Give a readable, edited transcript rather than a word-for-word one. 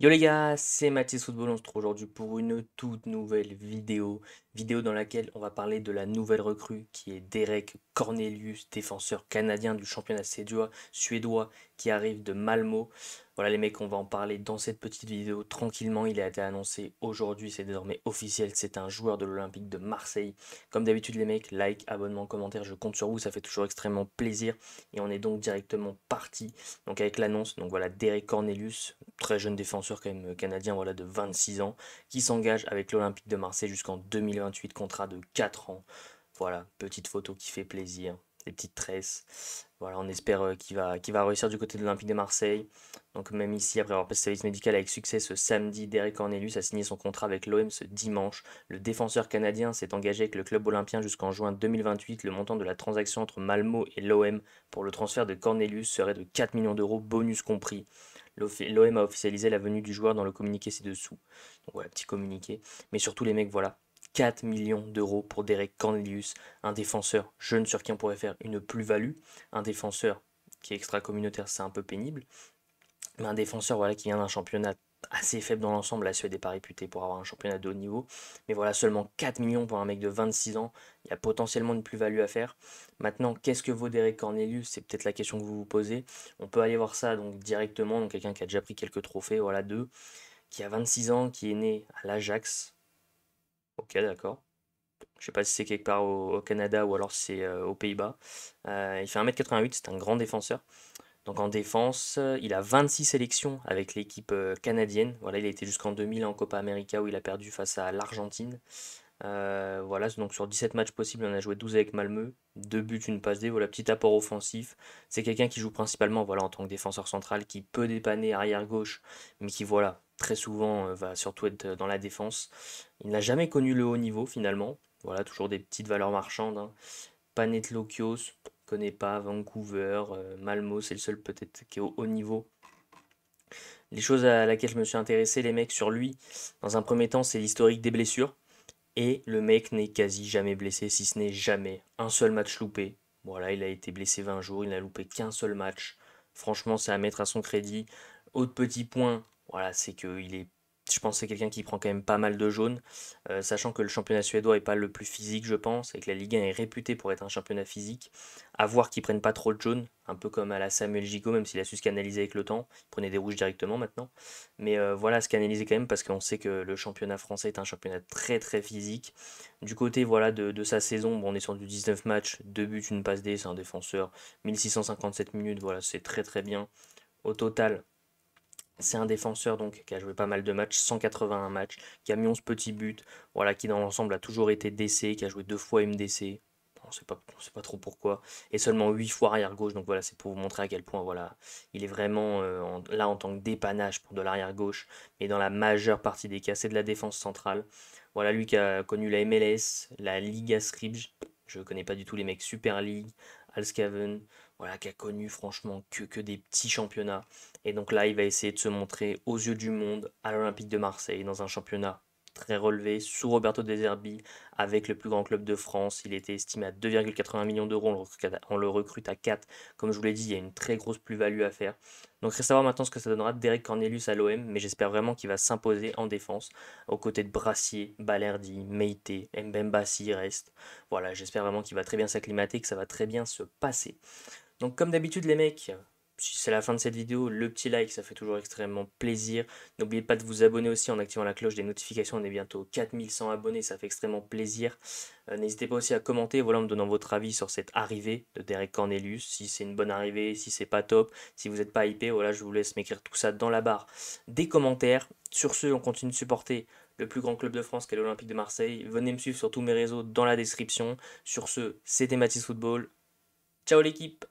Yo les gars, c'est Mathis Football, on se retrouve aujourd'hui pour une toute nouvelle vidéo dans laquelle on va parler de la nouvelle recrue qui est Derek Cornelius, défenseur canadien du championnat suédois qui arrive de Malmo. Voilà les mecs, on va en parler dans cette petite vidéo tranquillement, il a été annoncé aujourd'hui, c'est désormais officiel, c'est un joueur de l'Olympique de Marseille. Comme d'habitude les mecs, like, abonnement, commentaire, je compte sur vous, ça fait toujours extrêmement plaisir et on est donc directement parti donc avec l'annonce. Donc voilà, Derek Cornelius, très jeune défenseur quand même canadien, voilà, de 26 ans, qui s'engage avec l'Olympique de Marseille jusqu'en 2028, contrat de 4 ans. Voilà, petite photo qui fait plaisir, des petites tresses. Voilà, on espère qu'il va réussir du côté de l'Olympique de Marseille. Donc même ici, après avoir passé service médical avec succès ce samedi, Derek Cornelius a signé son contrat avec l'OM ce dimanche. Le défenseur canadien s'est engagé avec le club olympien jusqu'en juin 2028. Le montant de la transaction entre Malmo et l'OM pour le transfert de Cornelius serait de 4 millions d'euros, bonus compris. L'OM a officialisé la venue du joueur dans le communiqué ci-dessous. Donc voilà, petit communiqué. Mais surtout les mecs, voilà, 4 millions d'euros pour Derek Cornelius, un défenseur jeune sur qui on pourrait faire une plus-value, un défenseur qui est extra-communautaire, c'est un peu pénible, mais un défenseur voilà, qui vient d'un championnat assez faible dans l'ensemble. La Suède n'est pas réputée pour avoir un championnat de haut niveau. Mais voilà, seulement 4 millions pour un mec de 26 ans. Il y a potentiellement une plus-value à faire. Maintenant, qu'est-ce que vaut Derek Cornelius? C'est peut-être la question que vous vous posez. On peut aller voir ça donc directement. Donc quelqu'un qui a déjà pris quelques trophées, voilà, deux, qui a 26 ans, qui est né à l'Ajax. Ok, d'accord. Je sais pas si c'est quelque part au Canada ou alors si c'est aux Pays-Bas. Il fait 1m88, c'est un grand défenseur. Donc en défense, il a 26 sélections avec l'équipe canadienne. Voilà, il a été jusqu'en 2000 en Copa América où il a perdu face à l'Argentine. Voilà, donc sur 17 matchs possibles, on a joué 12 avec Malmö, 2 buts, une passe D, voilà, petit apport offensif. C'est quelqu'un qui joue principalement voilà, en tant que défenseur central, qui peut dépanner arrière gauche, mais qui voilà, très souvent va surtout être dans la défense. Il n'a jamais connu le haut niveau finalement. Voilà, toujours des petites valeurs marchandes, hein. Panetlokios, connais pas, Vancouver, Malmo, c'est le seul peut-être qui est au haut niveau. Les choses à laquelle je me suis intéressé, les mecs, sur lui, dans un premier temps, c'est l'historique des blessures. Et le mec n'est quasi jamais blessé, si ce n'est jamais un seul match loupé. Voilà, il a été blessé 20 jours, il n'a loupé qu'un seul match. Franchement, c'est à mettre à son crédit. Autre petit point, voilà, c'est qu'il est, je pense que c'est quelqu'un qui prend quand même pas mal de jaunes, sachant que le championnat suédois est pas le plus physique, je pense, et que la Ligue 1 est réputée pour être un championnat physique. À voir qu'ils prennent pas trop de jaunes, un peu comme à la Samuel Gigot, même s'il a su se canaliser avec le temps. Il prenait des rouges directement maintenant. Mais voilà, se canaliser quand même parce qu'on sait que le championnat français est un championnat très très physique. Du côté voilà, de sa saison, bon, on est sur du 19 matchs, 2 buts, une passe D, c'est un défenseur, 1657 minutes, voilà, c'est très très bien. Au total, c'est un défenseur donc qui a joué pas mal de matchs, 181 matchs, qui a mis 11 petits buts, voilà, qui dans l'ensemble a toujours été DC, qui a joué deux fois MDC. On sait pas trop pourquoi. Et seulement 8 fois arrière gauche. Donc voilà, c'est pour vous montrer à quel point voilà, il est vraiment là en tant que dépannage pour de l'arrière gauche. Mais dans la majeure partie des cas, c'est de la défense centrale. Voilà, lui qui a connu la MLS, la Liga Skripj. Je ne connais pas du tout les mecs Super League, Alscaven. Voilà, qui a connu franchement que des petits championnats. Et donc là, il va essayer de se montrer aux yeux du monde à l'Olympique de Marseille dans un championnat très relevé sous Roberto De Zerbi avec le plus grand club de France. Il était estimé à 2,80 millions d'euros. On le recrute à 4. Comme je vous l'ai dit, il y a une très grosse plus-value à faire. Donc reste à voir maintenant ce que ça donnera de Derek Cornelius à l'OM, mais j'espère vraiment qu'il va s'imposer en défense aux côtés de Brassier, Balerdi, Meite, Mbemba s'il reste. Voilà, j'espère vraiment qu'il va très bien s'acclimater, que ça va très bien se passer. Donc comme d'habitude les mecs, si c'est la fin de cette vidéo, le petit like, ça fait toujours extrêmement plaisir. N'oubliez pas de vous abonner aussi en activant la cloche des notifications. On est bientôt 4100 abonnés, ça fait extrêmement plaisir. N'hésitez pas aussi à commenter, voilà, en me donnant votre avis sur cette arrivée de Derek Cornelius. Si c'est une bonne arrivée, si c'est pas top, si vous n'êtes pas hypé, voilà, je vous laisse m'écrire tout ça dans la barre des commentaires. Sur ce, on continue de supporter le plus grand club de France qu'est l'Olympique de Marseille. Venez me suivre sur tous mes réseaux dans la description. Sur ce, c'était Mathis Football. Ciao l'équipe!